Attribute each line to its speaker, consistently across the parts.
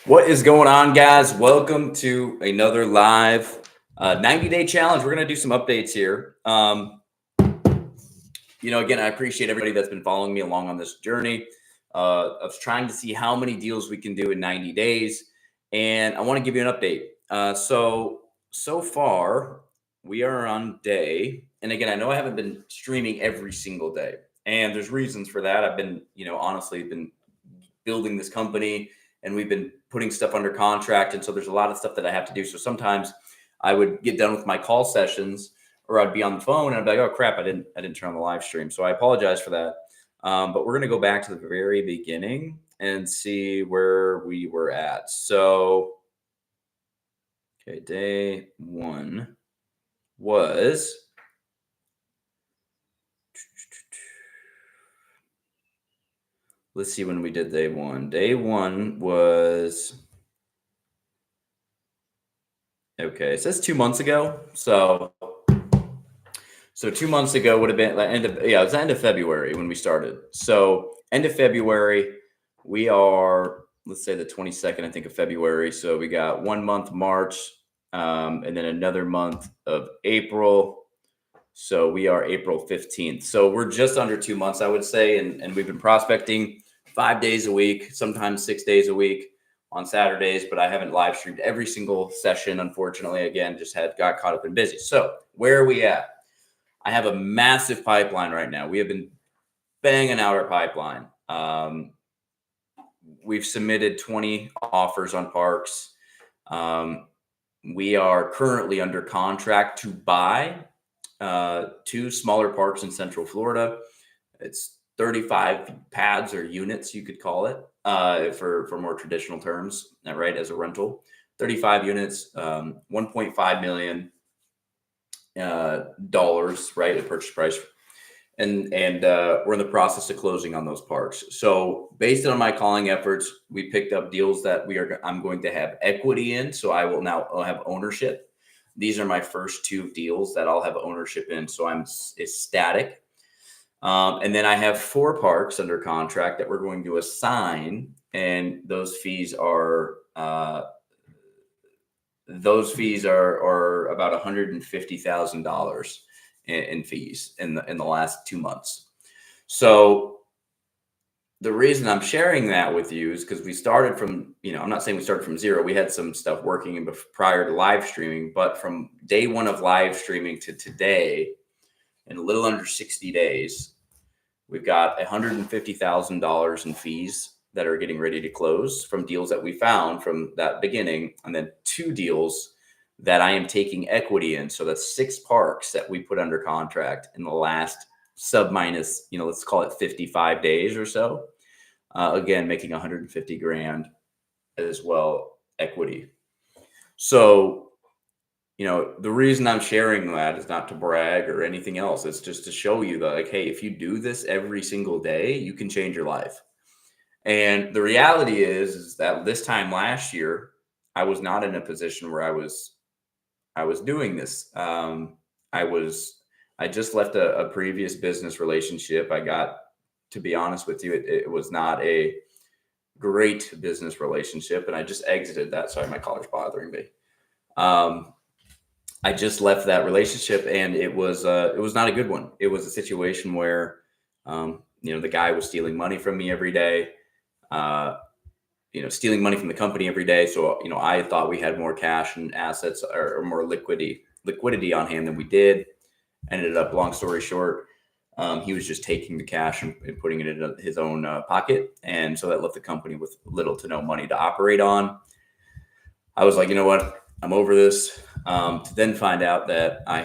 Speaker 1: What is going on, guys? Welcome to another live 90-day challenge. We're going to do some updates here. Again, I appreciate everybody that's been following me along on this journey of trying to see how many deals we can do in 90 days. And I want to give you an update. So far, we are on day. And again, I know I haven't been streaming every single day. And there's reasons for that. I've been, honestly been building this company and we've been putting stuff under contract. And so there's a lot of stuff that I have to do. So sometimes I would get done with my call sessions or I'd be on the phone and I'd be like, oh crap, I didn't turn on the live stream. So I apologize for that. But we're going to go back to the very beginning and see where we were at. So, okay, day one was, let's see when we did day one. Day one was, okay, it says 2 months ago. So 2 months ago would have been it was the end of February when we started. So end of February, we are, let's say the 22nd, I think, of February. So we got 1 month, March, and then another month of April. So we are April 15th. So we're just under 2 months, I would say. And we've been prospecting 5 days a week, sometimes 6 days a week on Saturdays, but I haven't live streamed every single session, unfortunately. Again, just got caught up and busy. So where are we at? I have a massive pipeline right now. We have been banging out our pipeline. We've submitted 20 offers on parks. We are currently under contract to buy 2 smaller parks in Central Florida. It's 35 pads or units, you could call it, for more traditional terms, right, as a rental. 35 units, 1.5 million dollars, right, a purchase price, and we're in the process of closing on those parks. So based on my calling efforts, we picked up deals that I'm going to have equity in, so I will now have ownership. These are my first 2 deals that I'll have ownership in, so I'm ecstatic. And then I have 4 parks under contract that we're going to assign, and those fees are about $150,000 in fees in the last 2 months. So the reason I'm sharing that with you is because we started from, I'm not saying we started from zero. We had some stuff working prior to live streaming, but from day one of live streaming to today, in a little under 60 days, we've got $150,000 in fees that are getting ready to close from deals that we found from that beginning, and then 2 deals that I am taking equity in. So that's 6 parks that we put under contract in the last minus, let's call it 55 days or so. Again, making 150 grand as well, equity. So, the reason I'm sharing that is not to brag or anything else. It's just to show you that, hey, if you do this every single day, you can change your life. And the reality is that this time last year, I was not in a position where I was doing this. I just left a previous business relationship. To be honest with you, it was not a great business relationship, and I just exited that. Sorry, my collar's bothering me. I just left that relationship, and it was not a good one. It was a situation where, the guy was stealing money from me every day, stealing money from the company every day. So, I thought we had more cash and assets or more liquidity on hand than we did. Ended up, long story short, he was just taking the cash and putting it in his own pocket. And so that left the company with little to no money to operate on. I was like, you know what? I'm over this. To then find out that I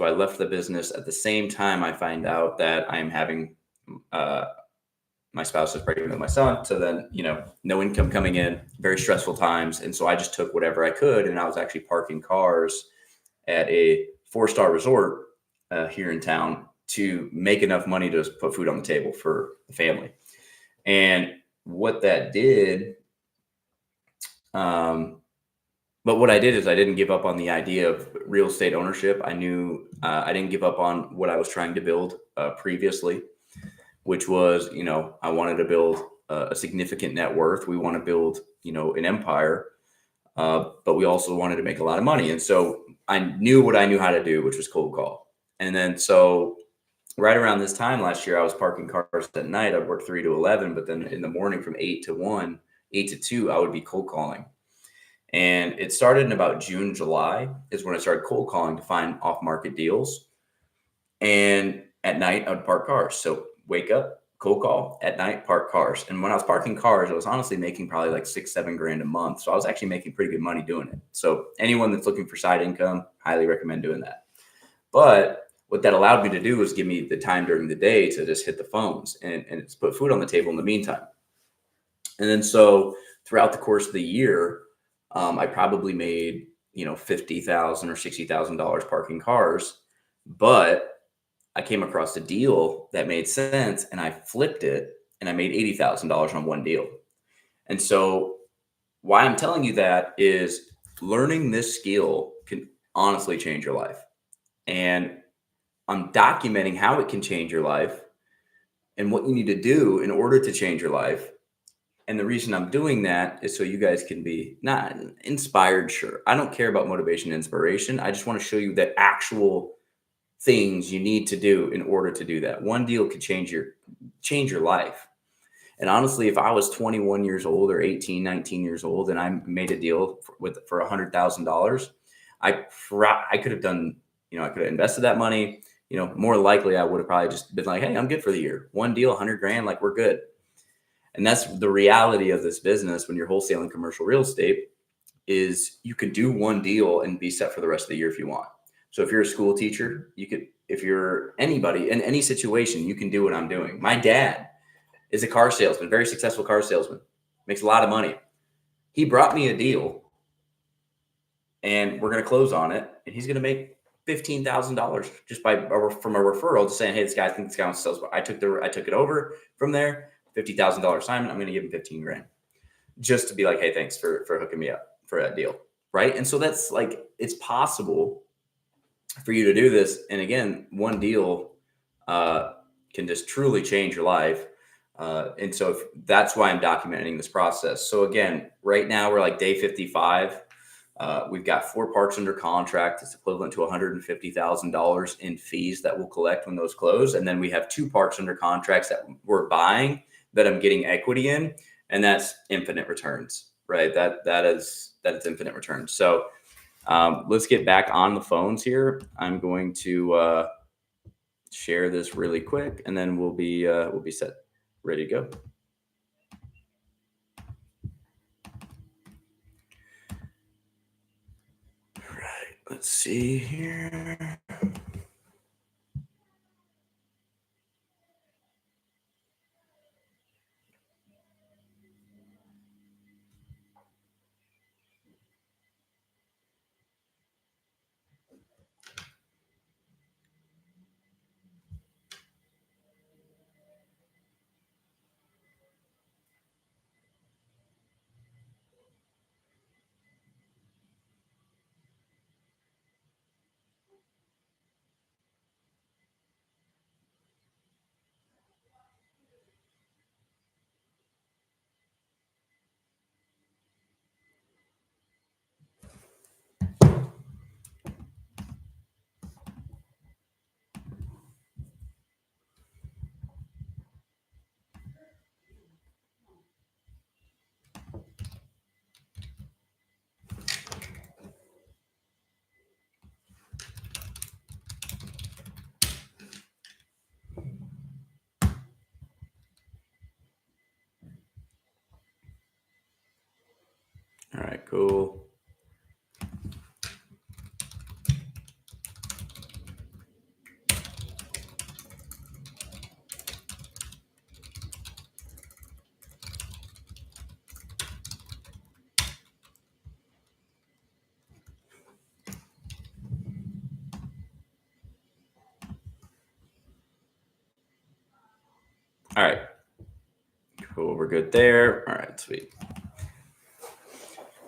Speaker 1: left the business at the same time I find out that I'm having, my spouse is pregnant with my son. So then, no income coming in, very stressful times. And so I just took whatever I could. And I was actually parking cars at a 4-star resort here in town to make enough money to put food on the table for the family. And what that did, but what I did is I didn't give up on the idea of real estate ownership. I knew I didn't give up on what I was trying to build previously, which was, I wanted to build a significant net worth. We want to build, an empire, but we also wanted to make a lot of money. And so I knew what I knew how to do, which was cold call. And then so right around this time last year, I was parking cars at night. I'd work 3 to 11, but then in the morning from 8 to 1, 8 to 2, I would be cold calling. And it started in about June, July is when I started cold calling to find off market deals. And at night, I would park cars. So wake up, cold call, at night, park cars. And when I was parking cars, I was honestly making probably like 6-7 grand a month. So I was actually making pretty good money doing it. So anyone that's looking for side income, highly recommend doing that. But what that allowed me to do was give me the time during the day to just hit the phones and it's put food on the table in the meantime. And then so throughout the course of the year, I probably made, $50,000 or $60,000 parking cars, but I came across a deal that made sense and I flipped it and I made $80,000 on one deal. And so why I'm telling you that is learning this skill can honestly change your life. And I'm documenting how it can change your life and what you need to do in order to change your life. And the reason I'm doing that is so you guys can be not inspired. Sure. I don't care about motivation and inspiration. I just want to show you the actual things you need to do in order to do that. One deal could change your life. And honestly, if I was 21 years old or 18, 19 years old, and I made a deal for $100,000, I could have done, I could have invested that money. More likely I would have probably just been like, hey, I'm good for the year. One deal, 100 grand, like we're good. And that's the reality of this business when you're wholesaling commercial real estate is you could do one deal and be set for the rest of the year if you want. So if you're a school teacher, if you're anybody in any situation, you can do what I'm doing. My dad is a car salesman, very successful car salesman, makes a lot of money. He brought me a deal and we're going to close on it. And he's going to make $15,000 just from a referral, just saying, hey, I think this guy wants to sell. I took it over from there, $50,000 assignment. I'm going to give him 15 grand just to be like, hey, thanks for hooking me up for that deal. Right. And so that's like, it's possible for you to do this. And again, one deal can just truly change your life. And so that's why I'm documenting this process. So again, right now we're like day 55. We've got 4 parks under contract. It's equivalent to $150,000 in fees that we'll collect when those close. And then we have 2 parks under contracts that we're buying that I'm getting equity in. And that's infinite returns, right? That is infinite returns. So let's get back on the phones here. I'm going to share this really quick and then we'll be set, ready to go. All right, let's see here. All right, cool. All right, cool. We're good there. All right, sweet.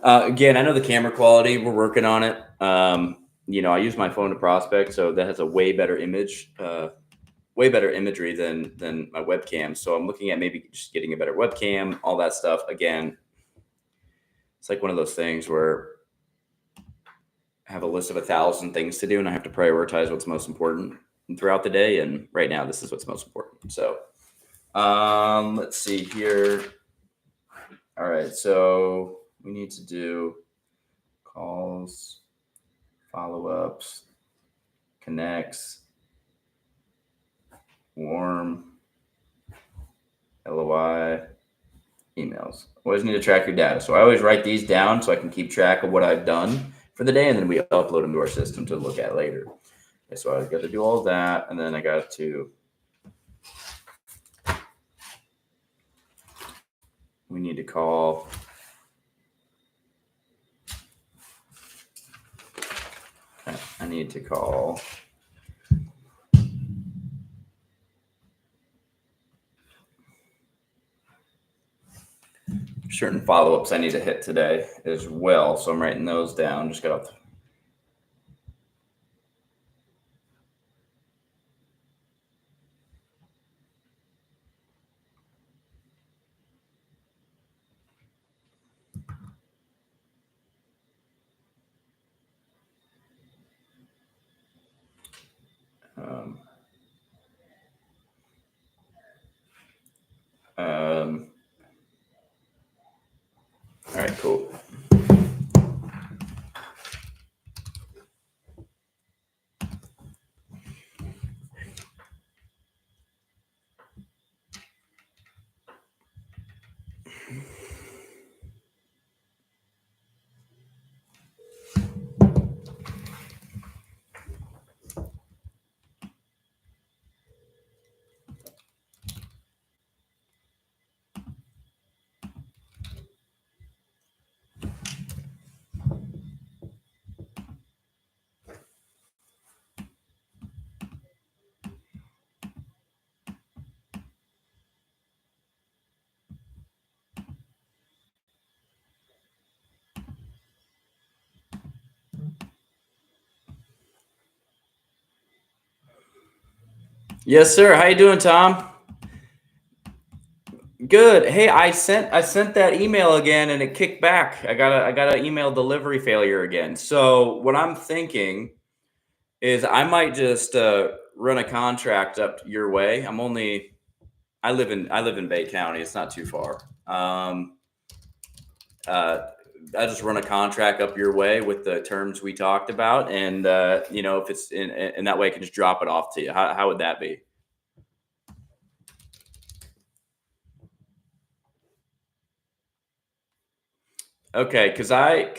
Speaker 1: Again, I know the camera quality, we're working on it. I use my phone to prospect, so that has a way better image way better imagery than my webcam. So I'm looking at maybe just getting a better webcam, all that stuff. Again, it's like one of those things where I have a list of 1,000 things to do, and I have to prioritize what's most important throughout the day. And right now, this is what's most important. So, let's see here. All right, so we need to do calls, follow-ups, connects, warm, LOI, emails. Always need to track your data. So I always write these down so I can keep track of what I've done for the day, and then we upload them to our system to look at later. Okay, so I got to do all that, and then I got to, we need to call I need to call certain follow-ups I need to hit today as well. So I'm writing those down. Just got off all right, cool. Yes, sir. How you doing, Tom? Good. Hey, I sent that email again and it kicked back. I got an email delivery failure again. So what I'm thinking is I might just run a contract up your way. I live in Bay County. It's not too far. I just run a contract up your way with the terms we talked about, and if it's in that way, I can just drop it off to you. How would that be? Okay, because I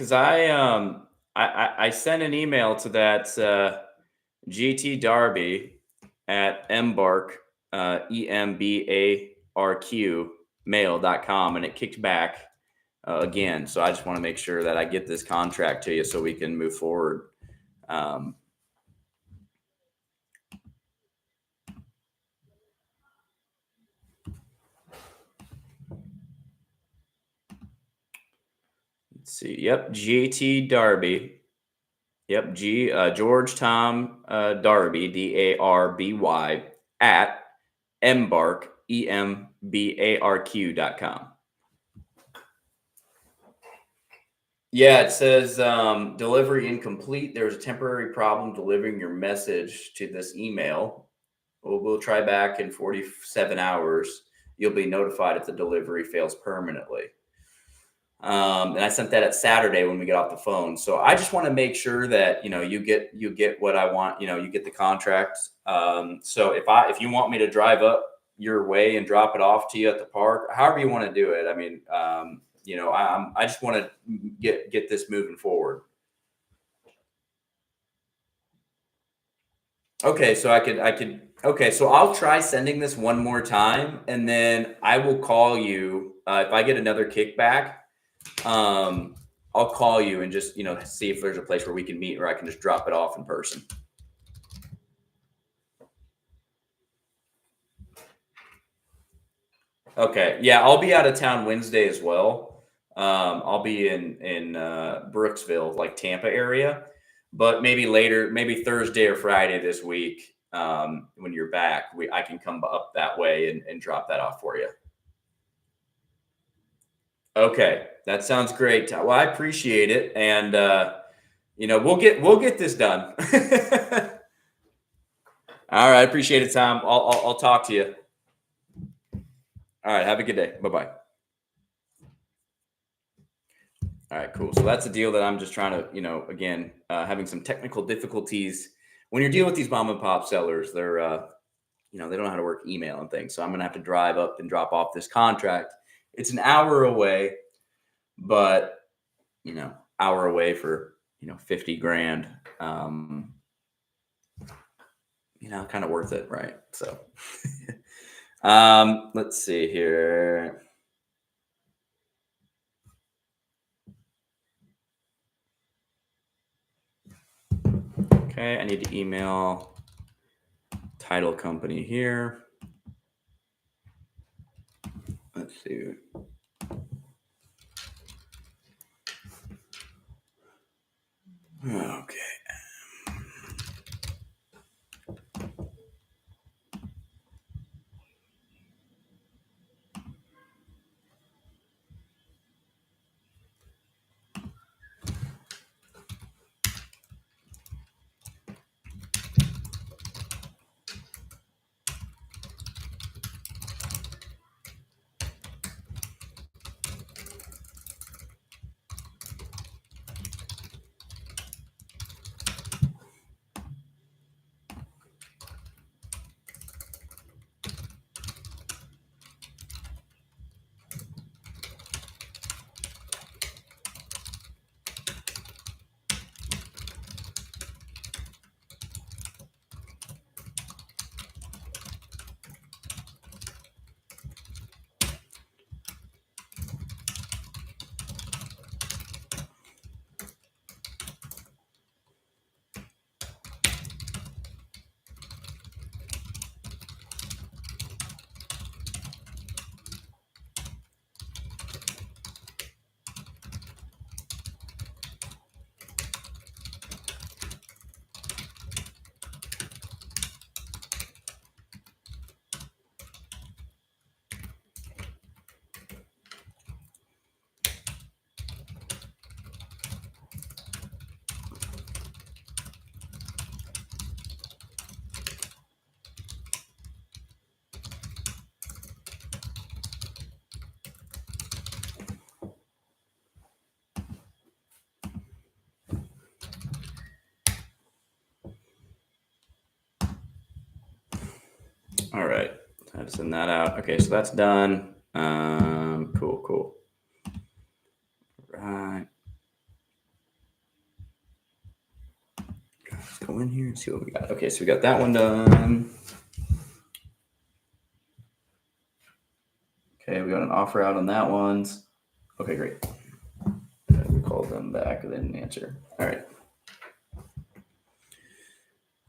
Speaker 1: sent an email to that GT Darby at embark EMBARQ mail.com, and it kicked back again. So I just want to make sure that I get this contract to you so we can move forward. Let's see. Yep, GT Darby. Yep, George Tom Darby DARBY at embark EMBARQ.com. Yeah, it says delivery incomplete. There's a temporary problem delivering your message to this email. We'll try back in 47 hours. You'll be notified if the delivery fails permanently. And I sent that at Saturday when we got off the phone. So I just want to make sure that you get what I want. You get the contract. So if you want me to drive up your way and drop it off to you at the park, however you want to do it. I mean, I just want to get this moving forward. Okay, so I could. Okay, so I'll try sending this one more time, and then I will call you if I get another kickback. I'll call you and just see if there's a place where we can meet, or I can just drop it off in person. Okay, yeah, I'll be out of town Wednesday as well. I'll be in Brooksville, like Tampa area, but maybe later, maybe Thursday or Friday this week. when you're back, I can come up that way and drop that off for you. Okay, that sounds great. Well, I appreciate it, and we'll get this done. All right, appreciate it, Tom. I'll talk to you. All right, have a good day. Bye bye. All right, cool. So that's a deal that I'm just trying to, again, having some technical difficulties when you're dealing with these mom and pop sellers. They're, they don't know how to work email and things. So I'm gonna have to drive up and drop off this contract. It's an hour away, but hour away for 50 grand. Kind of worth it, right? So, let's see here. Okay, I need to email title company here. Let's see. Okay. All right, I had to send that out. Okay, so that's done. Cool. Right. Let's go in here and see what we got. Okay, so we got that one done. Okay, we got an offer out on that one. Okay, great. We called them back and they didn't answer. All right.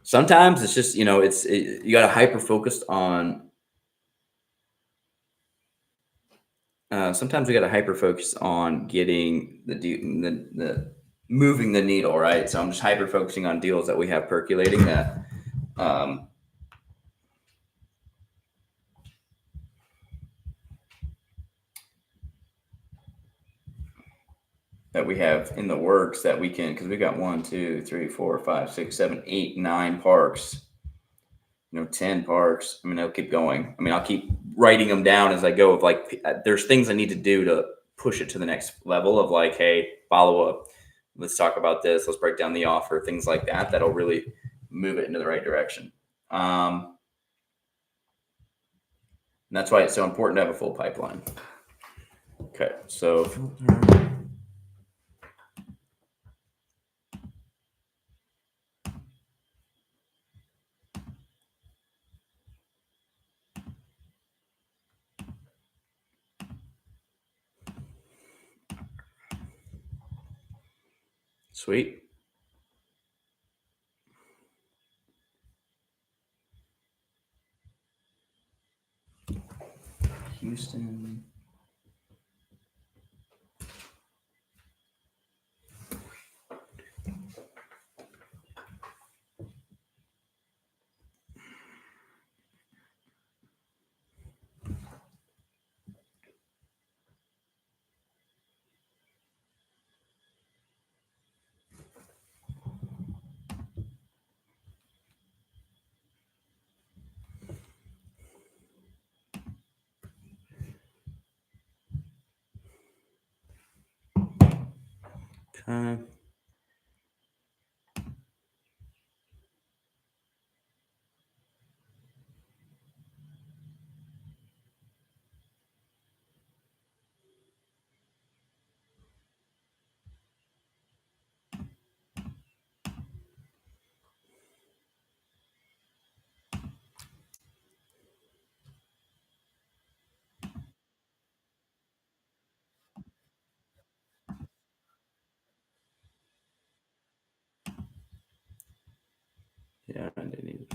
Speaker 1: Sometimes it's just, you got to hyper focus on. Sometimes we got to hyper focus on getting the moving the needle, right? So I'm just hyper focusing on deals that we have percolating that that we have in the works that we can, because we got 1, 2, 3, 4, 5, 6, 7, 8, 9 parks, 10 parks. I mean, I'll keep going. I mean, I'll keep writing them down as I go of like, there's things I need to do to push it to the next level of like, hey, follow up. Let's talk about this. Let's break down the offer, things like that. That'll really move it into the right direction. And that's why it's so important to have a full pipeline. Okay, so filter. Sweet. Houston. Uh, yeah, I didn't even.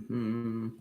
Speaker 2: Mhm.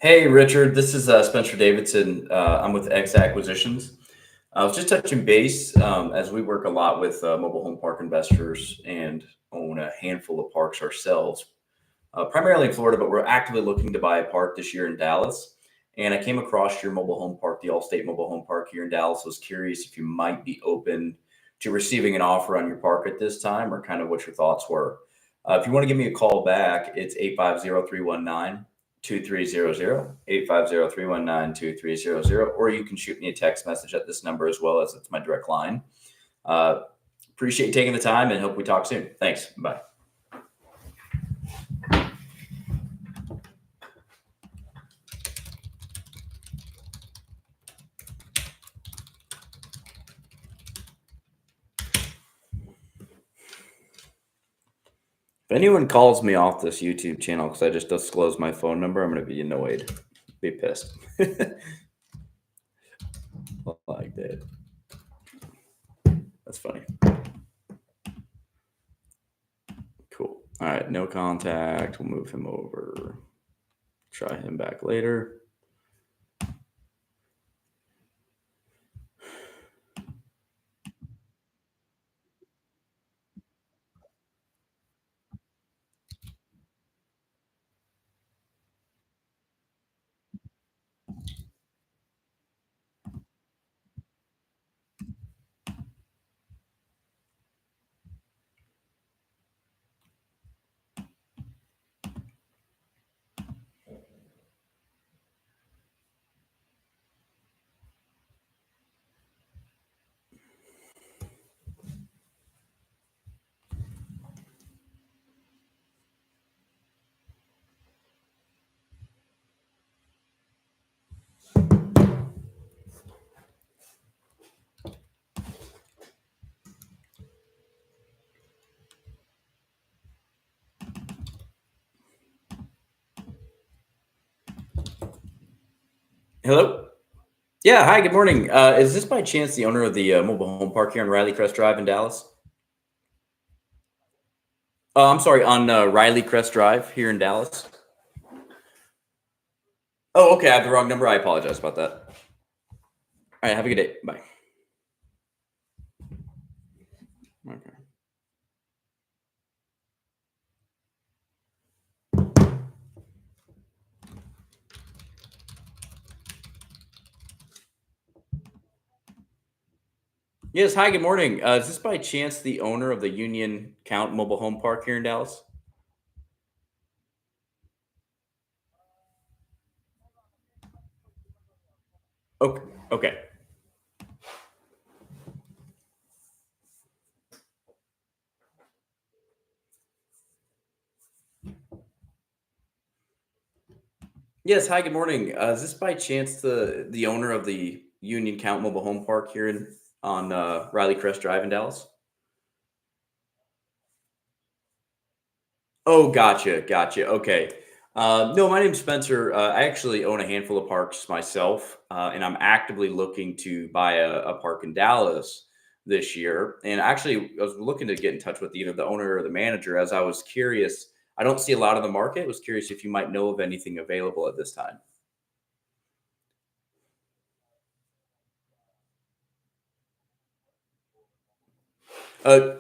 Speaker 1: Hey, Richard, this is Spencer Davidson. I'm with X Acquisitions. I was just touching base as we work a lot with mobile home park investors and own a handful of parks ourselves, primarily in Florida, but we're actively looking to buy a park this year in Dallas. And I came across your mobile home park, the Allstate Mobile Home Park here in Dallas. Was curious if you might be open to receiving an offer on your park at this time, or kind of what your thoughts were. If you want to give me a call back, it's 850-319-2300, 850-319-2300, or you can shoot me a text message at this number as well, as it's my direct line. Uh, Appreciate you taking the time and hope we talk soon. Thanks. Bye. If anyone calls me off this YouTube channel because I just disclosed my phone number, I'm going to be annoyed, be pissed. Like that. That's funny. Cool. All right. No contact. We'll move him over. Try him back later. Hello. Yeah. Hi. Good morning. Is this by chance the owner of the mobile home park here on Riley Crest Drive in Dallas? I'm sorry, on Riley Crest Drive here in Dallas. Oh, okay. I have the wrong number. I apologize about that. All right. Have a good day. Bye. Okay. Yes. Hi. Good morning. Is this by chance the owner of the Union Count Mobile Home Park here in Dallas? Okay. Okay. Yes. Hi. Good morning. Is this by chance the owner of the Union Count Mobile Home Park here in on Riley Crest Drive in Dallas? Oh, gotcha, gotcha. Okay. No, my name's Spencer. I actually own a handful of parks myself, and I'm actively looking to buy a park in Dallas this year. And actually, I was looking to get in touch with either the owner or the manager, as I was curious. I don't see a lot of the market. I was curious if you might know of anything available at this time.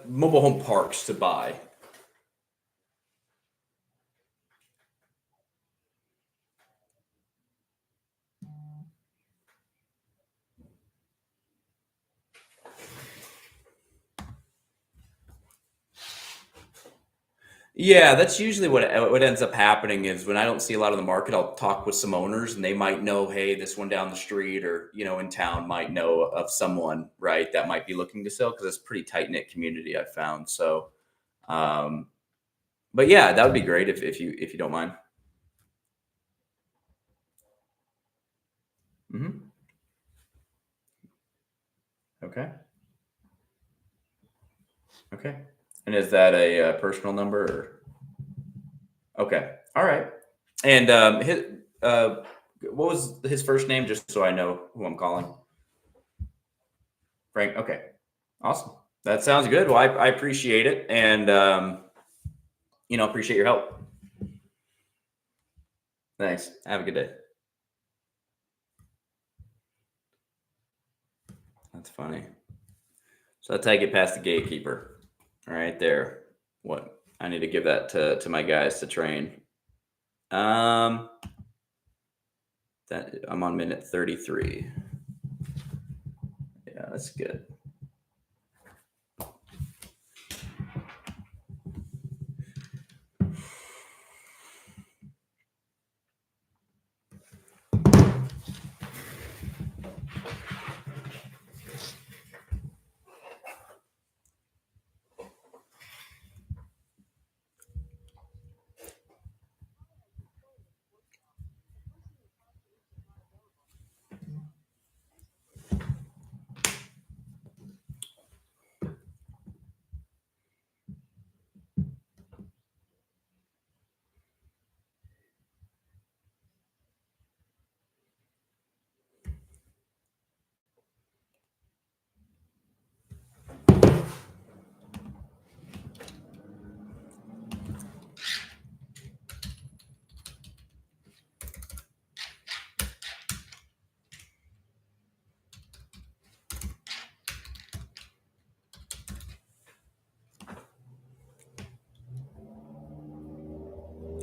Speaker 1: Mobile home parks to buy. Yeah, that's usually what ends up happening is when I don't see a lot of the market, I'll talk with some owners and they might know, hey, this one down the street or in town might know of someone, right, that might be looking to sell because it's a pretty tight knit community I found. So, um, but yeah, that would be great if you don't mind. Hmm. Okay. Okay. And is that a, personal number? Okay. All right. And what was his first name, just so I know who I'm calling? Frank. Okay. Awesome. That sounds good. Well, I appreciate it, and appreciate your help. Thanks. Have a good day. That's funny. So that's how I get past the gatekeeper. Right there. What I need to give that to my guys to train. Um, that I'm on minute 33. Yeah, that's good.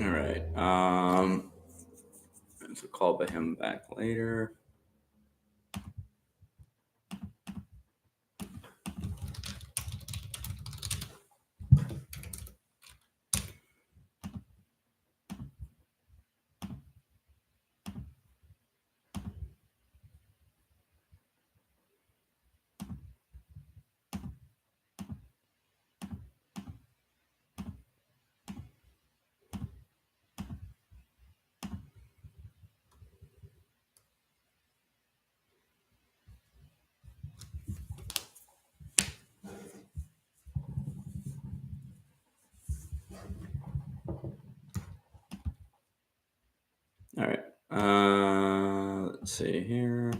Speaker 1: All right. So call by him back later. Let's see here.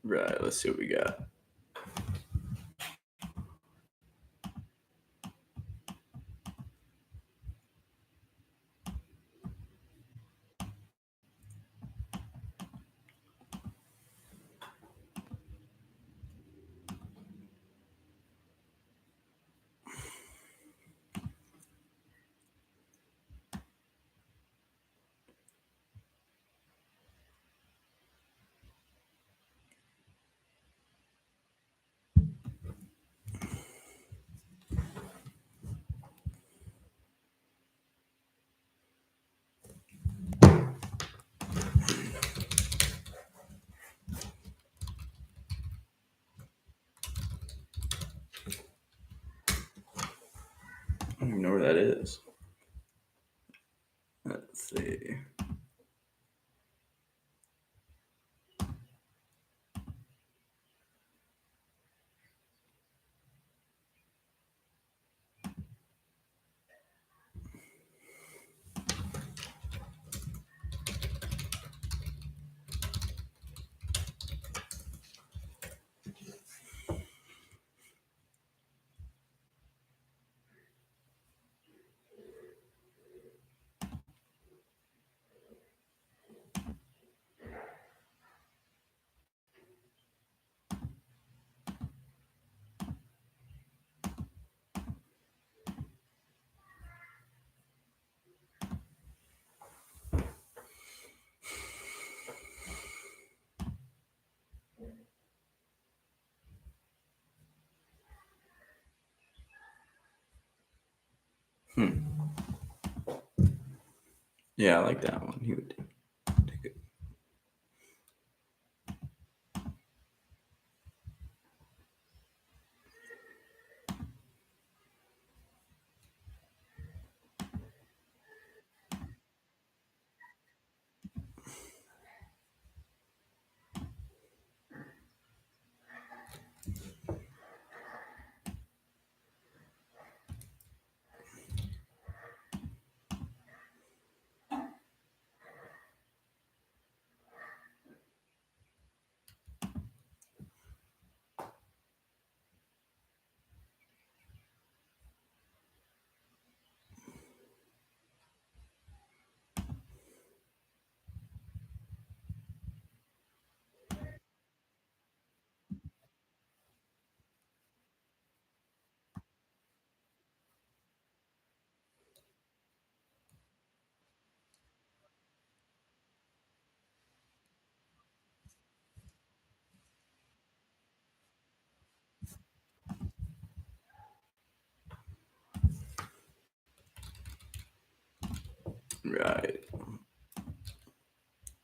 Speaker 1: Right, let's see what we got. even know where that is. Let's see. Yeah, I like that one. He would take it. Right.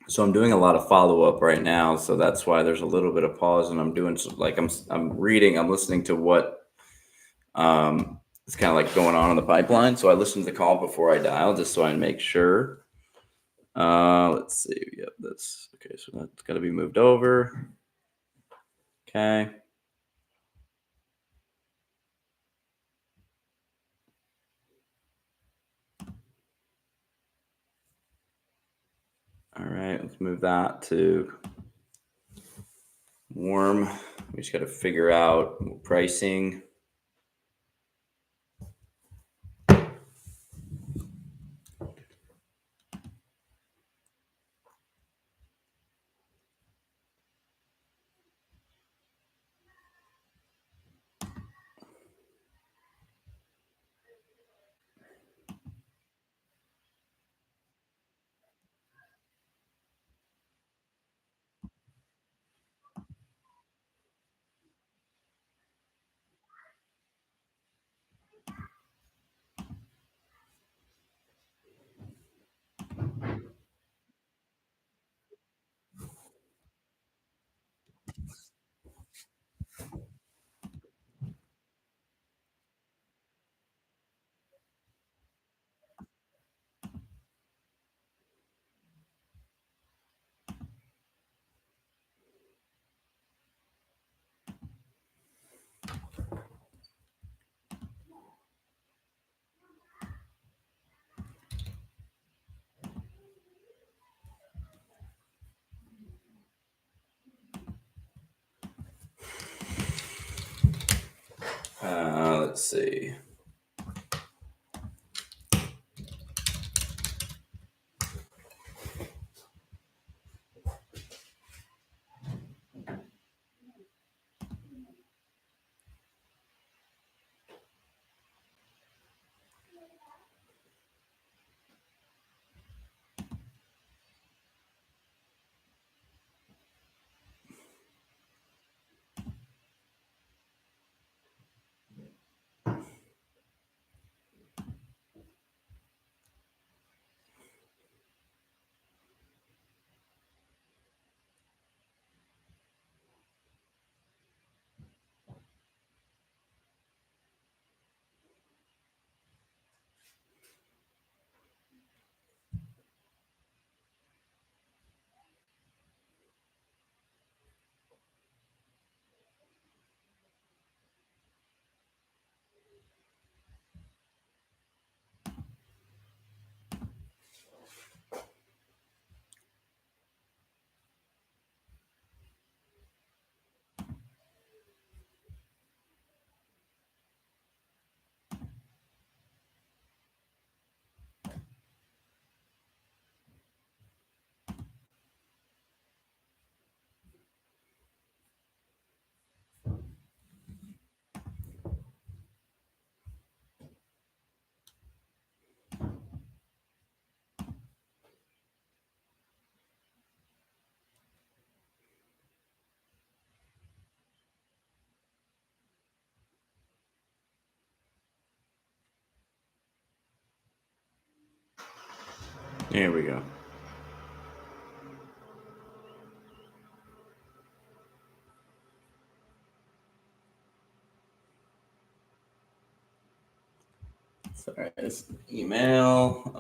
Speaker 1: So I'm doing a lot of follow up right now, so that's why there's a little bit of pause, and I'm doing like I'm reading, I'm listening to what it's kind of like going on in the pipeline. So I listen to the call before I dial, just so I make sure. Let's see. Yep, that's okay. So that's got to be moved over. Okay. All right, let's move that to warm. We just got to figure out pricing. Let's see. Here we go. Sorry, it's email.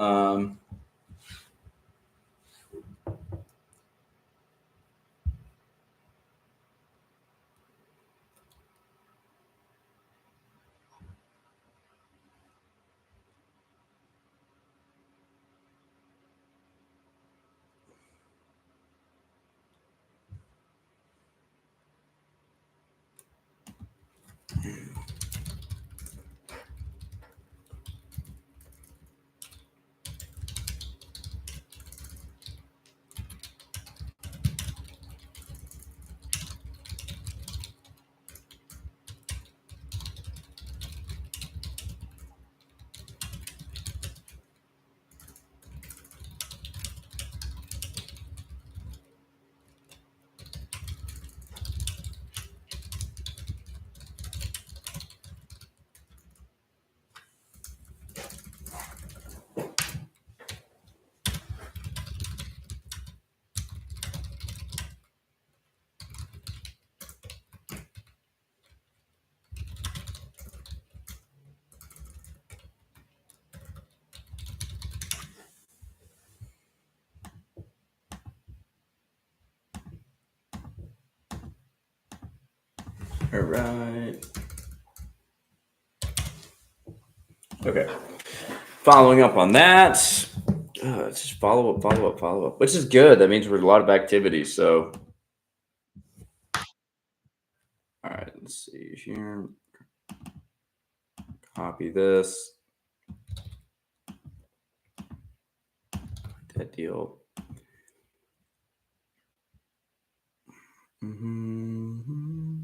Speaker 1: All right. Okay. Following up on that, it's just follow up, which is good. That means we're a lot of activity. So, all right, let's see here. Copy this. That deal. Mm-hmm.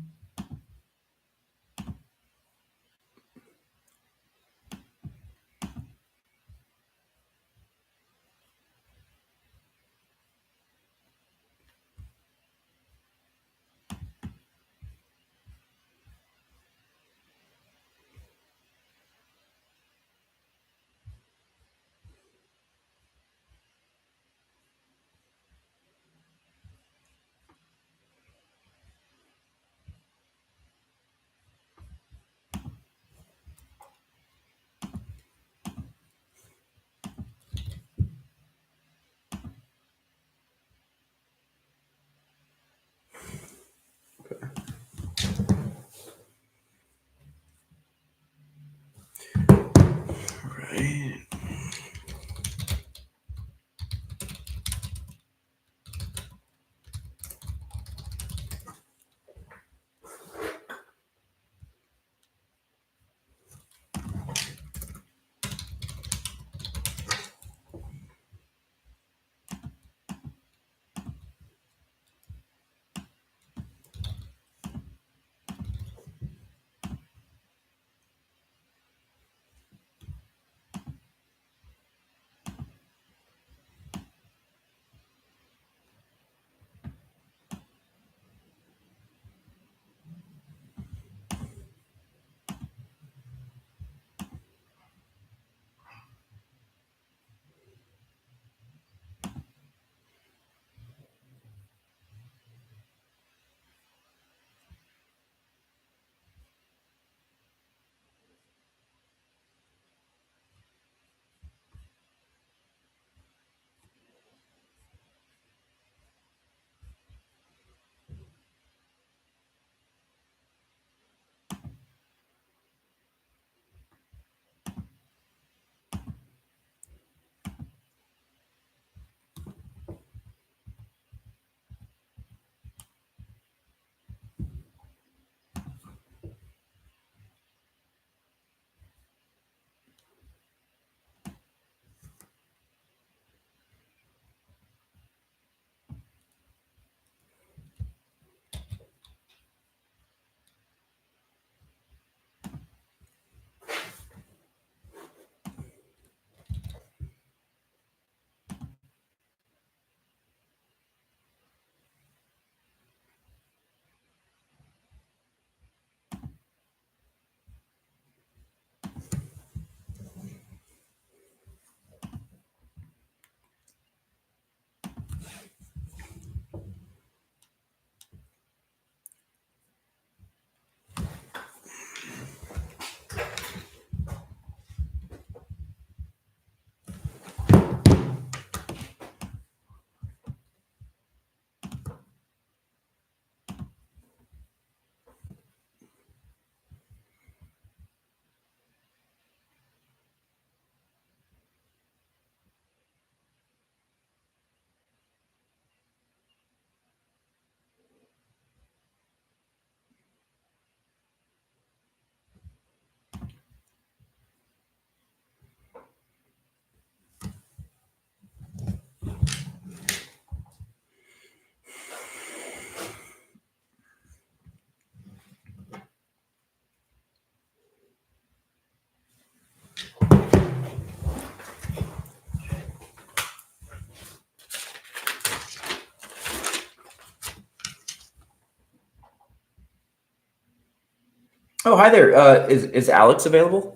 Speaker 1: Oh, hi there. Is Alex available?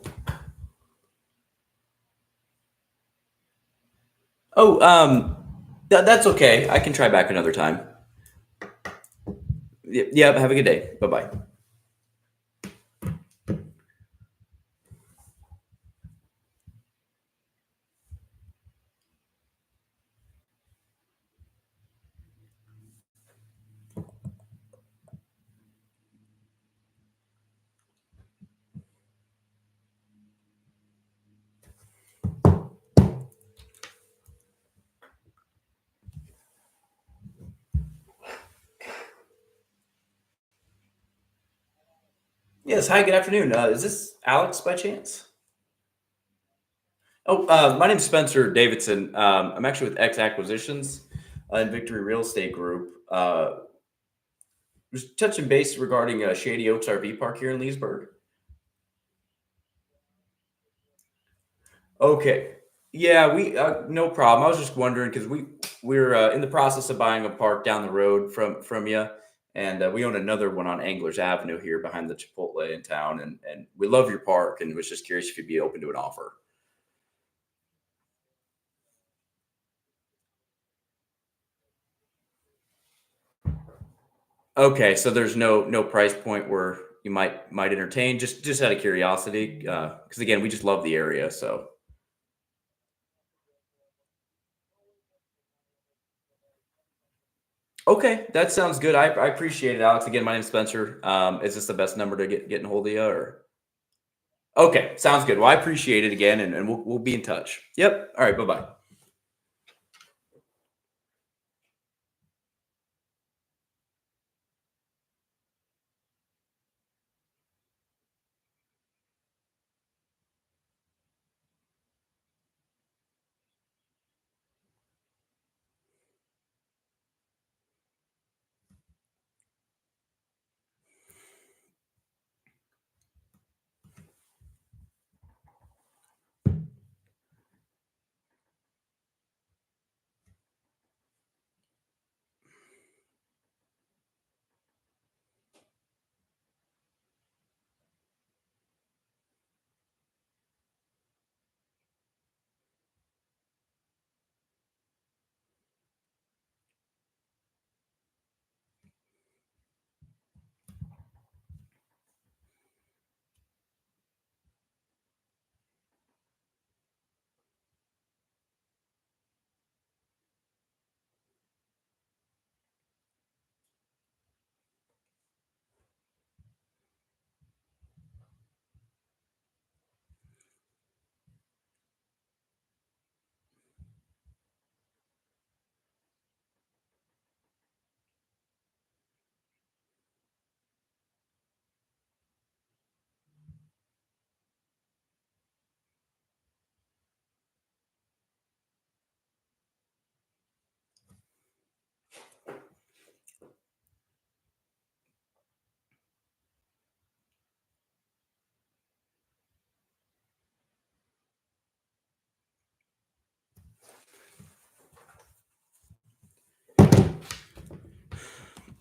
Speaker 1: Oh, that's okay. I can try back another time. Yeah. Have a good day. Bye bye. Yes. Hi. Good afternoon. Is this Alex by chance? Oh, my name's Spencer Davidson. I'm actually with X Acquisitions and Victory Real Estate Group. Was touching base regarding Shady Oaks RV Park here in Leesburg. Okay. Yeah, we no problem. I was just wondering because we're in the process of buying a park down the road from you, and we own another one on Anglers Avenue here behind the Chipotle in town, and we love your park, and was just curious if you'd be open to an offer. Okay, so there's no price point where you might entertain, just out of curiosity, because again, we just love the area. So okay, that sounds good. I appreciate it, Alex. Again, my name's Spencer. Is this the best number to get in hold of you, or? Okay, sounds good. Well, I appreciate it again, and we'll be in touch. Yep. All right. Bye bye.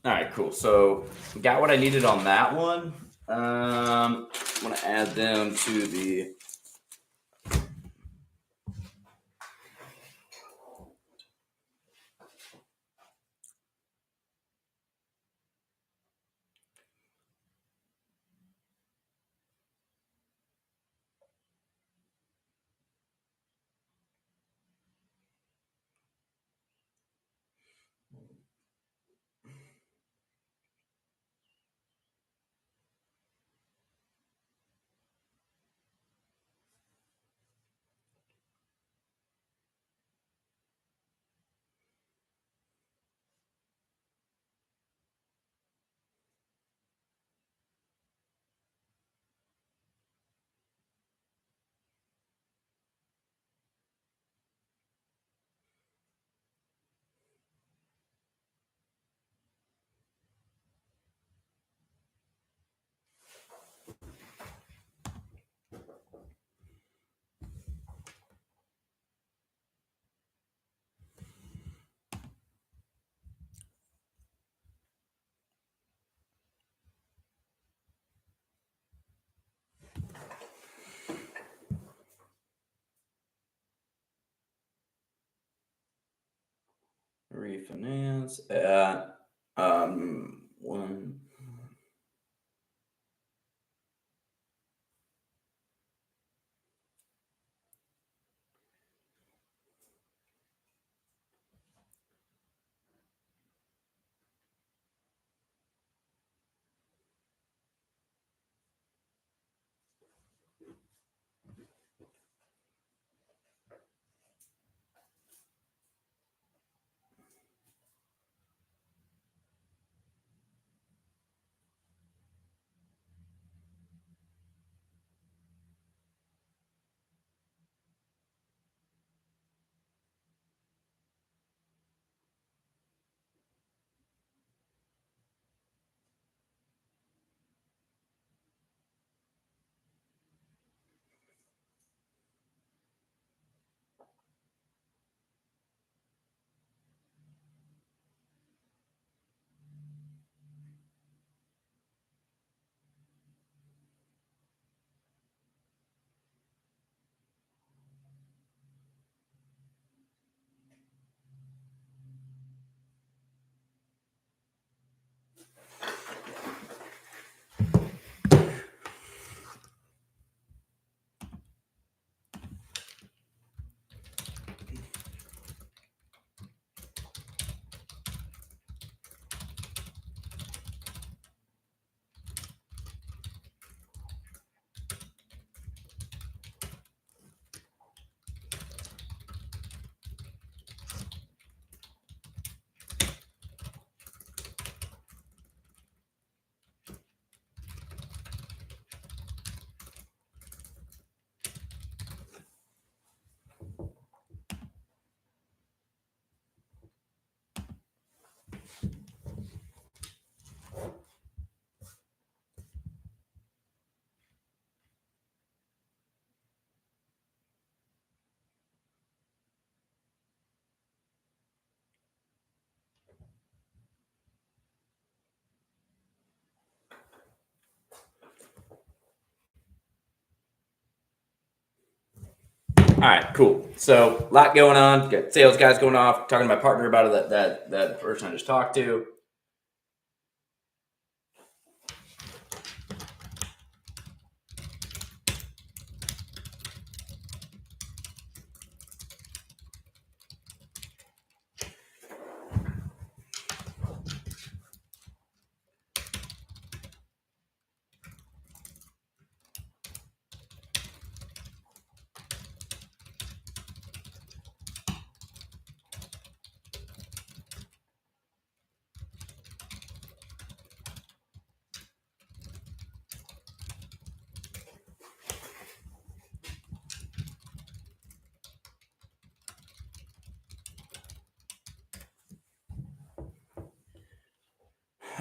Speaker 1: All right. Cool. So got what I needed on that one. I'm gonna add them to the. refinance at one. All right, cool. So a lot going on. Got sales guys going off. Talking to my partner about it. That person I just talked to.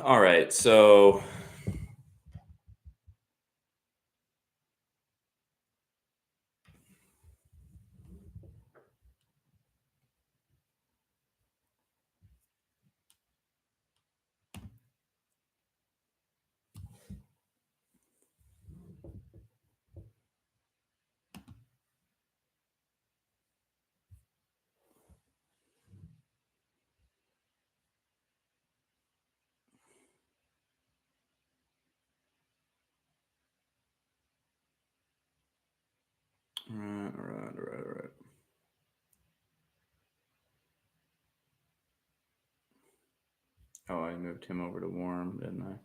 Speaker 1: All right, so right. Oh, I moved him over to warm, didn't I?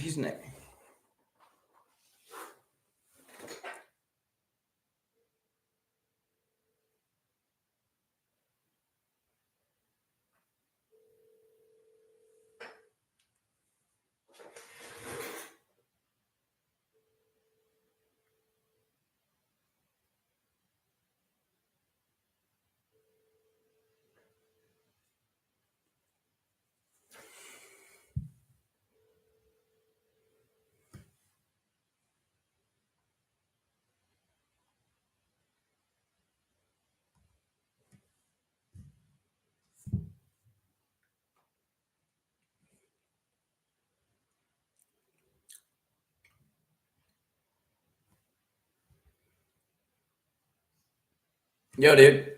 Speaker 1: He's next. Yo, dude.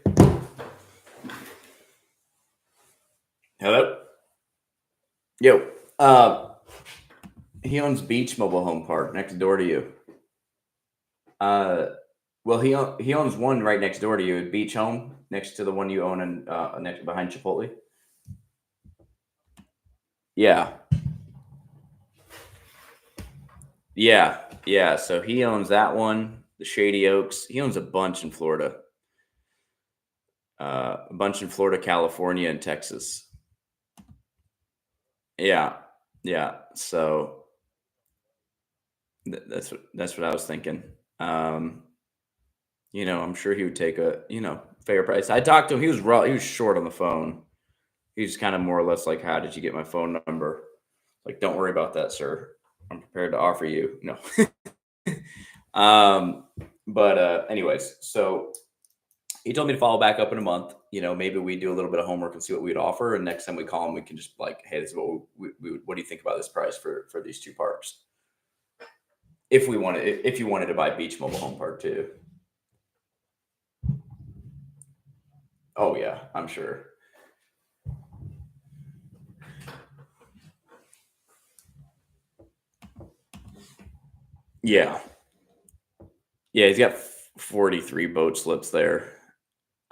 Speaker 1: Hello. Yo. He owns Beach Mobile Home Park next door to you. Well, he owns one right next door to you, Beach Home, next to the one you own in next behind Chipotle. Yeah, yeah. So he owns that one, the Shady Oaks. He owns a bunch in Florida, California, and Texas. Yeah, yeah. So that's what I was thinking. Um, I'm sure he would take a fair price. I talked to him. He was raw. He was short on the phone. He's kind of more or less like, "How did you get my phone number?" Like, don't worry about that, sir. I'm prepared to offer you. No. um, but anyways, so he told me to follow back up in a month. Maybe we do a little bit of homework and see what we'd offer. And next time we call him, we can just like, hey, this is what do you think about this price for these two parks? If you wanted to buy Beach Mobile Home Park too. Oh yeah, I'm sure. Yeah, yeah. He's got 43 boat slips there.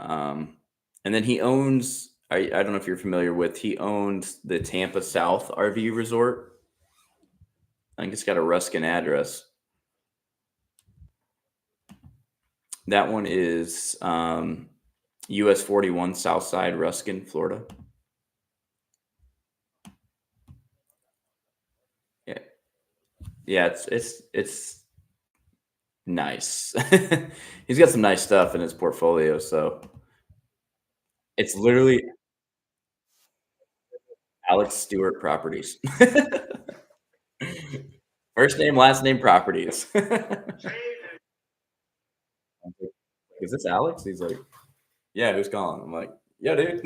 Speaker 1: Um, and then he owns. I don't know if you're familiar with. He owns the Tampa South RV Resort. I think it's got a Ruskin address. That one is US 41 Southside Ruskin, Florida. Yeah, yeah. It's nice. He's got some nice stuff in his portfolio. So it's literally Alex Stewart Properties. First name, last name, properties. Is this Alex? He's like, yeah, who's calling? I'm like, yeah, dude.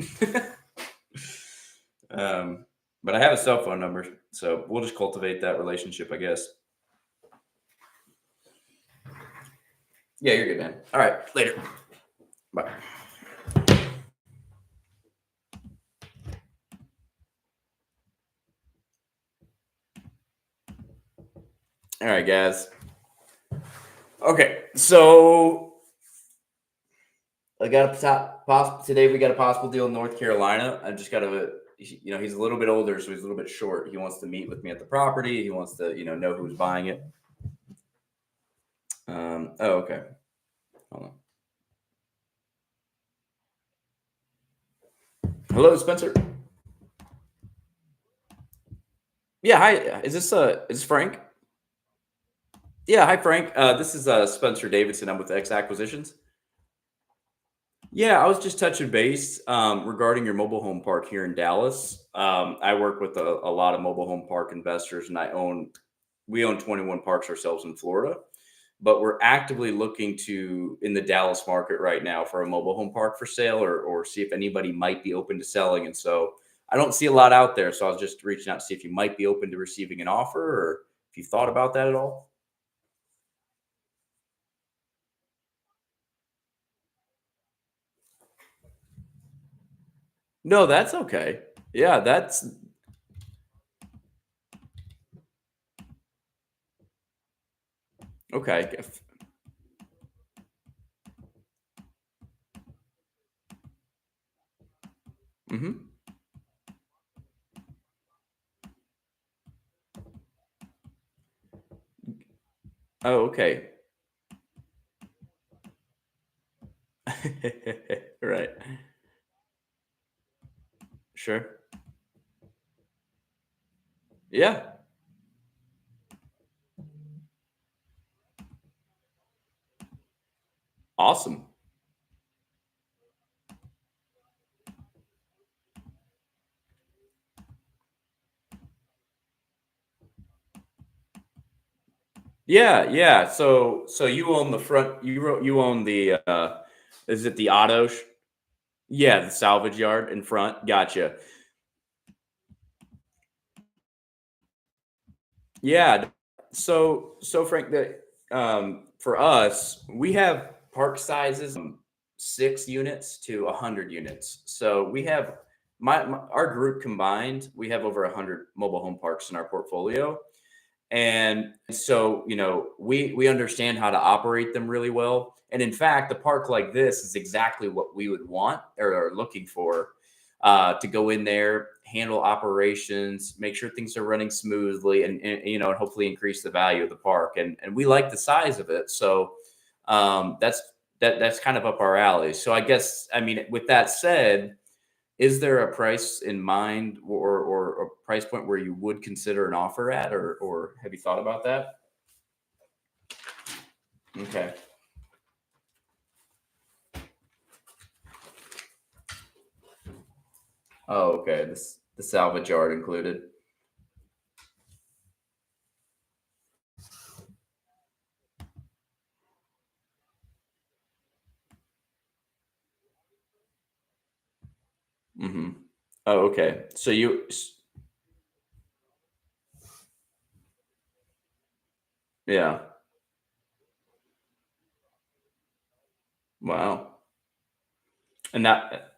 Speaker 1: um, but I have a cell phone number, so we'll just cultivate that relationship, I guess. Yeah, you're good, man. All right, later. Bye. All right, guys. Okay, so I got today. We got a possible deal in North Carolina. I just got he's a little bit older, so he's a little bit short. He wants to meet with me at the property. He wants to, know who's buying it. Oh, okay. Hold on. Hello, Spencer. Yeah, hi. Is this Frank? Yeah, hi, Frank. This is Spencer Davidson. I'm with X Acquisitions. Yeah, I was just touching base regarding your mobile home park here in Dallas. I work with a lot of mobile home park investors, and we own 21 parks ourselves in Florida, but we're actively looking in the Dallas market right now for a mobile home park for sale, or see if anybody might be open to selling. And so I don't see a lot out there, so I was just reaching out to see if you might be open to receiving an offer, or if you thought about that at all. No, that's okay. Yeah, that's okay. Hmm. Oh, okay. Right. Sure. Yeah. Awesome. Yeah, yeah. So you own the front. You own the. Is it the auto? Yeah, the salvage yard in front. Gotcha. Yeah. So Frank, that for us, we have park sizes 6 units to 100 units. So we have our group combined. We have over 100 mobile home parks in our portfolio. And so, we understand how to operate them really well. And in fact, a park like this is exactly what we would want or are looking for, to go in there, handle operations, make sure things are running smoothly, and hopefully increase the value of the park. And we like the size of it, so that's kind of up our alley. So I guess, I mean, with that said, is there a price in mind, or a price point where you would consider an offer at, or have you thought about that? Okay. Oh, okay. This the salvage yard included. Hmm. Oh, okay. So yeah. Wow. And that,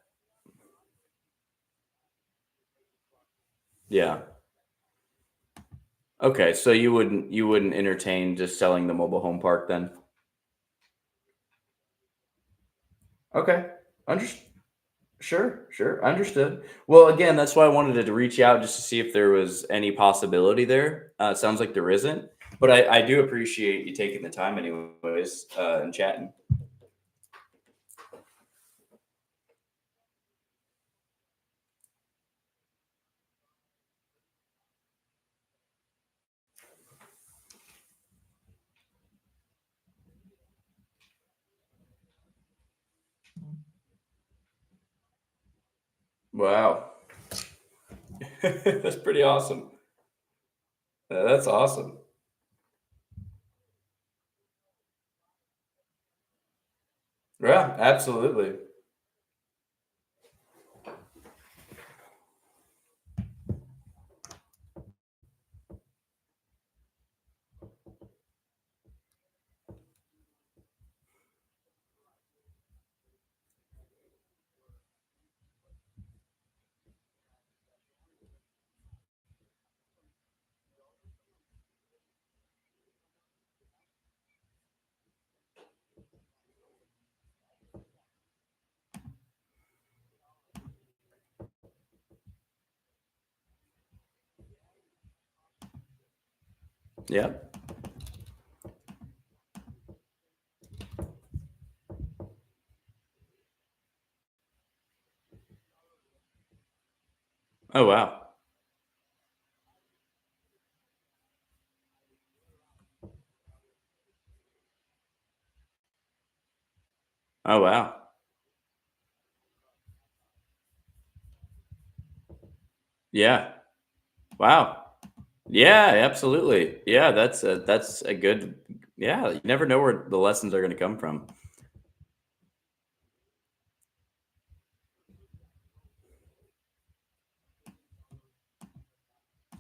Speaker 1: yeah. Okay. So you wouldn't entertain just selling the mobile home park then? Okay. Understood. Sure, sure. Understood. Well, again, that's why I wanted to reach out just to see if there was any possibility there. It sounds like there isn't, but I do appreciate you taking the time, anyways, and chatting. Wow, that's pretty awesome. That's awesome. Yeah, absolutely. Yeah. Oh wow. Oh wow. Yeah. Wow. Yeah, absolutely. Yeah, that's a good. Yeah, you never know where the lessons are going to come from.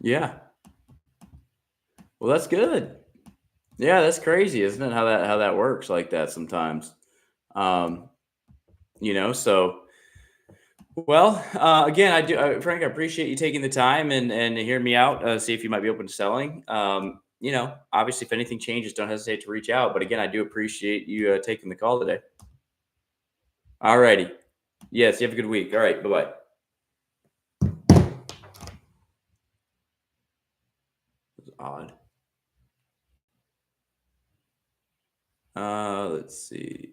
Speaker 1: Yeah. Well, that's good. Yeah, that's crazy, isn't it? How that works like that sometimes. Um, so well, again, I do, Frank. I appreciate you taking the time and hear me out. See if you might be open to selling. Obviously, if anything changes, don't hesitate to reach out. But again, I do appreciate you taking the call today. All righty. Yes, you have a good week. All right. Bye bye. Odd. Let's see.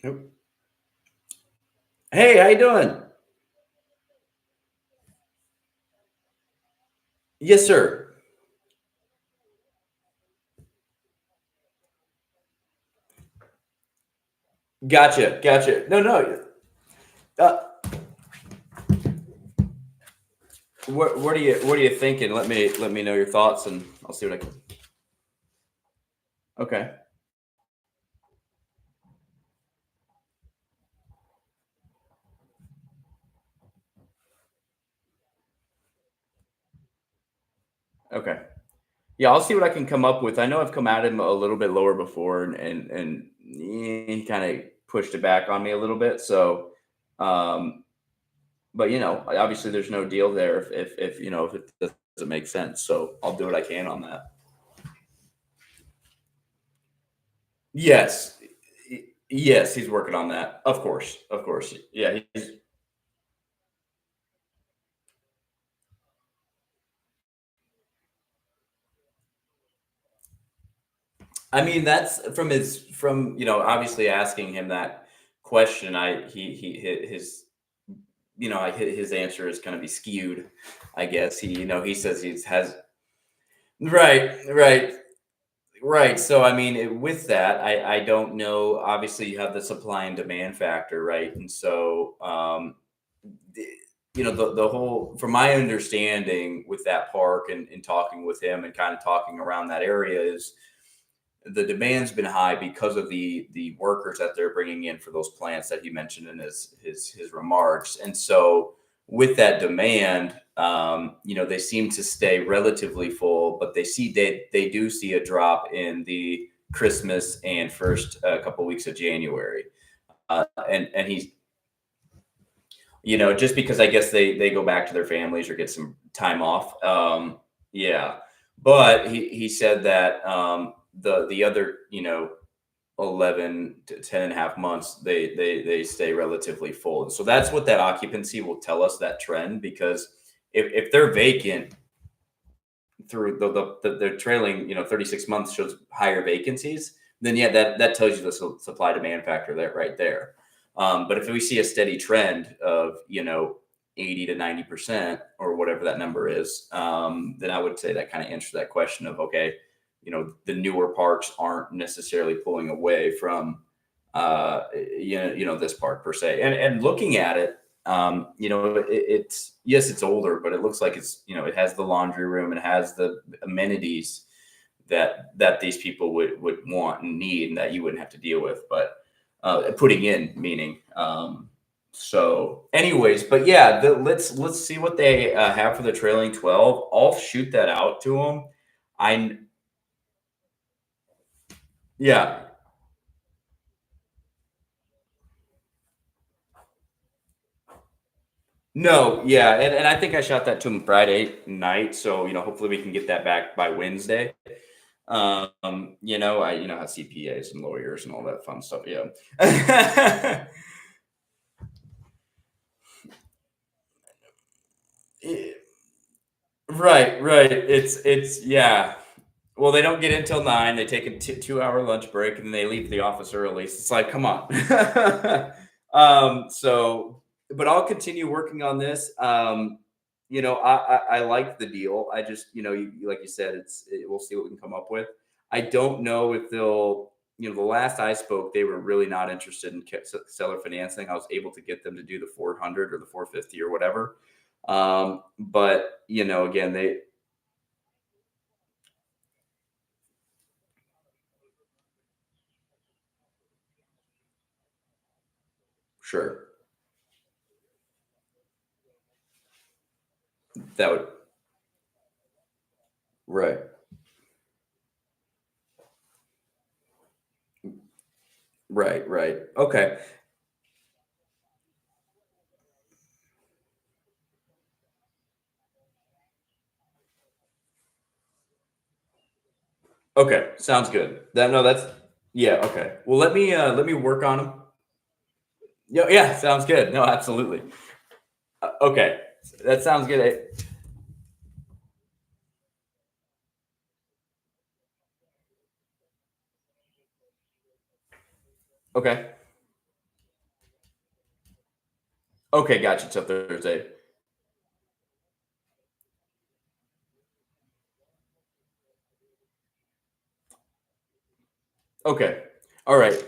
Speaker 1: Nope. Hey, how you doing? Yes, sir. Gotcha, gotcha. No, no. Uh, what are you thinking? Let me know your thoughts, and I'll see what I can. Okay, okay. Yeah, I'll see what I can come up with. I know I've come at him a little bit lower before, and he kind of pushed it back on me a little bit. So, um, but obviously there's no deal there if if it doesn't make sense. So I'll do what I can on that. Yes, yes, he's working on that. Of course, of course. Yeah, he's. I mean, that's from obviously asking him that question. His his answer is going to be skewed. I guess he says he's has right, right, right. So I mean, with that, I don't know. Obviously, you have the supply and demand factor, right? And so the, the whole, from my understanding with that park and talking with him and kind of talking around that area is the demand's been high because of the workers that they're bringing in for those plants that he mentioned in his remarks. And so with that demand, they seem to stay relatively full, but they do see a drop in the Christmas and first couple weeks of January. And he's, just because I guess they go back to their families or get some time off. Yeah, but he said that the other 11 to 10 and a half months they stay relatively full, and so that's what that occupancy will tell us, that trend, because if they're vacant through the trailing 36 months shows higher vacancies, then yeah, that tells you the supply demand factor there, right there. But if we see a steady trend of 80 to 90% or whatever that number is, then I would say that kind of answers that question of, okay, the newer parks aren't necessarily pulling away from this park per se. And looking at it, it's, yes, it's older, but it looks like it's, it has the laundry room, it has the amenities that these people would want and need, and that you wouldn't have to deal with, but putting in, meaning. So, anyways, but yeah, let's see what they have for the trailing 12. I'll shoot that out to them. I Yeah, No, yeah, and I think I shot that to him Friday night, so hopefully we can get that back by Wednesday. You know how CPAs and lawyers and all that fun stuff. Yeah. Eh, right, right. It's yeah. Well, they don't get in till 9. They take a 2-hour lunch break and then they leave the office early. So it's like, come on. So, but I'll continue working on this. I like the deal. I just, like you said, we'll see what we can come up with. I don't know if they'll, the last I spoke, they were really not interested in seller financing. I was able to get them to do the 400 or the 450 or whatever. But, again, they, sure. That would, right. Right, right. Okay. Okay. Sounds good. That's yeah, okay. Well, let me work on them. Yeah, yeah, sounds good. No, absolutely. Okay. That sounds good. Okay. Okay, gotcha. Till Thursday. Okay. All right.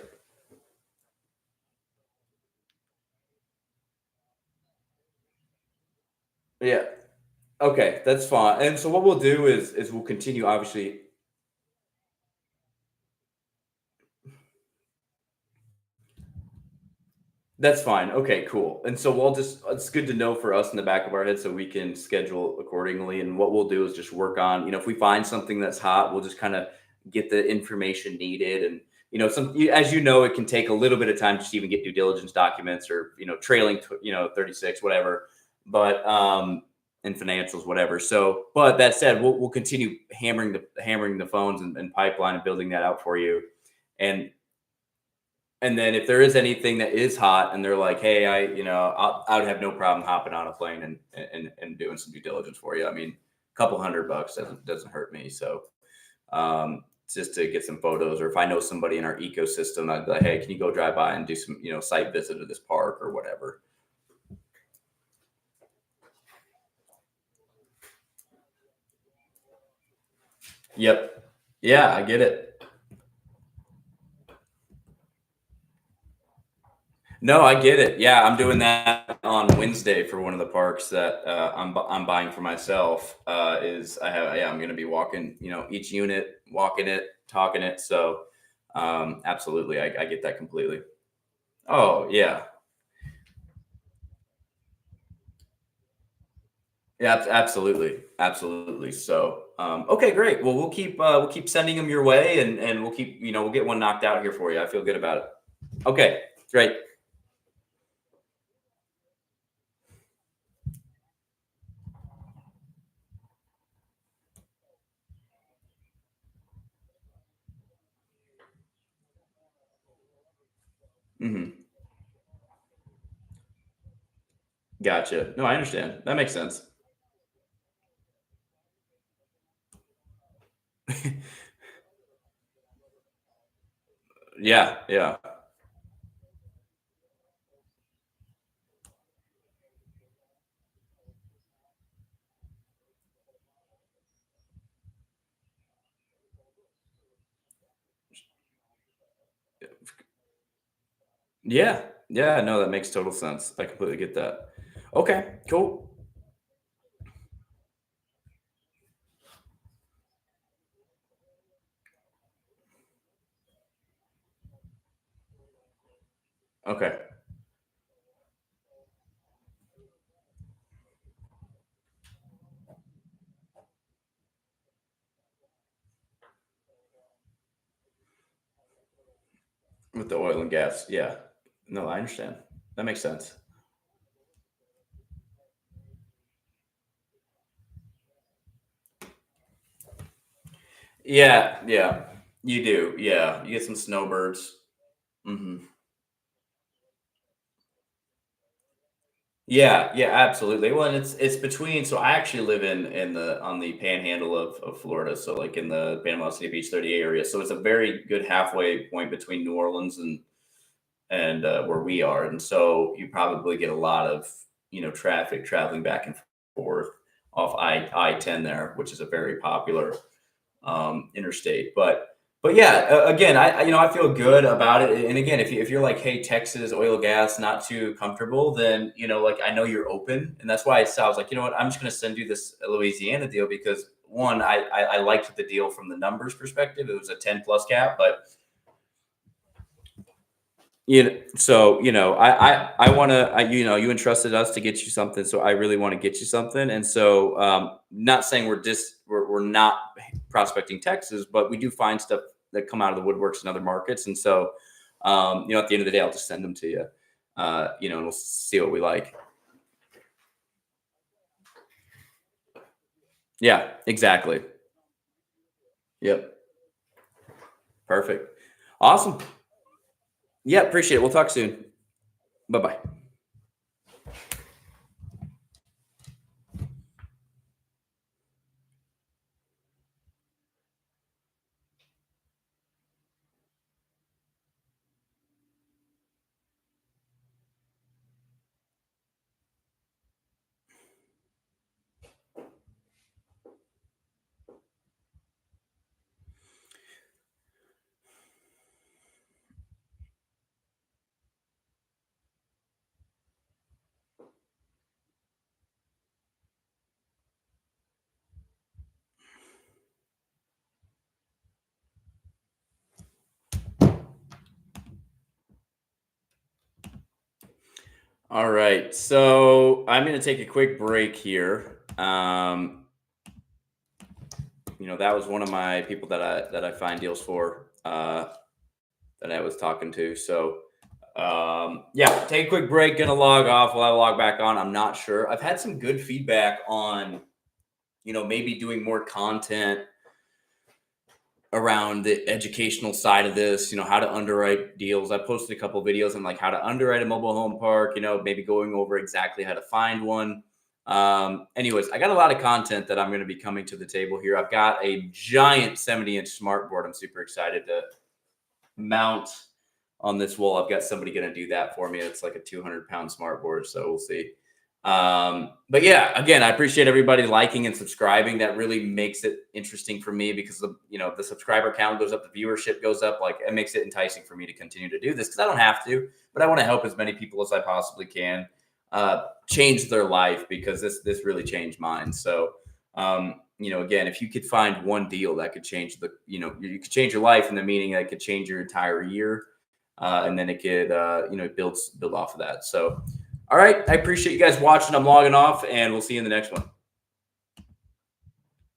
Speaker 1: Yeah. Okay, that's fine. And so what we'll do is we'll continue obviously. That's fine. Okay, cool. And so we'll just it's good to know for us in the back of our head so we can schedule accordingly. And what we'll do is just work on, if we find something that's hot, we'll just kind of get the information needed. And, as you know, it can take a little bit of time just to even get due diligence documents or, trailing, 36, whatever. But, and financials, whatever. So, but that said, we'll continue hammering the phones and pipeline and building that out for you. And then if there is anything that is hot and they're like, "Hey, I would have no problem hopping on a plane and doing some due diligence for you." I mean, a couple $100 doesn't hurt me. So, just to get some photos, or if I know somebody in our ecosystem, I'd be like, "Hey, can you go drive by and do some, site visit of this park or whatever?" Yep. Yeah, I get it. No, I get it. Yeah, I'm doing that on Wednesday for one of the parks that I'm buying for myself. Is I have Yeah, I'm going to be walking, each unit, walking it, talking it. So, absolutely, I get that completely. Oh yeah, yeah, absolutely, absolutely. So, okay, great. Well, we'll keep sending them your way, and we'll get one knocked out here for you. I feel good about it. Okay, great. Hmm. Gotcha. No, I understand. That makes sense. Yeah, yeah. Yeah. Yeah, no, that makes total sense. I completely get that. Okay, cool. Okay. With the oil and gas. Yeah. No, I understand. That makes sense. Yeah, yeah, you do. Yeah, you get some snowbirds. Hmm. Yeah, yeah, absolutely. Well, and it's between. So I actually live in the on the panhandle of Florida, so like in the Panama City Beach 38 area. So it's a very good halfway point between New Orleans and where we are, and so you probably get a lot of traffic traveling back and forth off I-10 there, which is a very popular interstate. But yeah, again, I feel good about it. And again, if you're like, hey, Texas oil gas not too comfortable, then like I know you're open, and that's why I was like, you know what, I'm just going to send you this Louisiana deal because one, I liked the deal from the numbers perspective. It was a 10 plus cap, but so I want to, you entrusted us to get you something, so I really want to get you something. And so, not saying we're not prospecting Texas, but we do find stuff that come out of the woodworks in other markets. And so, at the end of the day, I'll just send them to you, and we'll see what we like. Yeah, exactly. Yep. Perfect. Awesome. Yeah, appreciate it. We'll talk soon. Bye bye. All right. So I'm going to take a quick break here. That was one of my people that I find deals for that I was talking to. So yeah, take a quick break. Gonna log off. While I log back on? I'm not sure. I've had some good feedback on maybe doing more content around the educational side of this, how to underwrite deals. I posted a couple of videos on like how to underwrite a mobile home park, maybe going over exactly how to find one. Anyways, I got a lot of content that I'm going to be coming to the table here. I've got a giant 70-inch smart board. I'm super excited to mount on this wall. I've got somebody going to do that for me. It's like a 200-pound smart board. So we'll see. But yeah, again, I appreciate everybody liking and subscribing. That really makes it interesting for me because the subscriber count goes up, the viewership goes up. Like it makes it enticing for me to continue to do this because I don't have to, but I want to help as many people as I possibly can change their life because this really changed mine. So again, if you could find one deal that could change you could change your life in the meaning that could change your entire year, and then it could build off of that. So all right. I appreciate you guys watching. I'm logging off and we'll see you in the next one.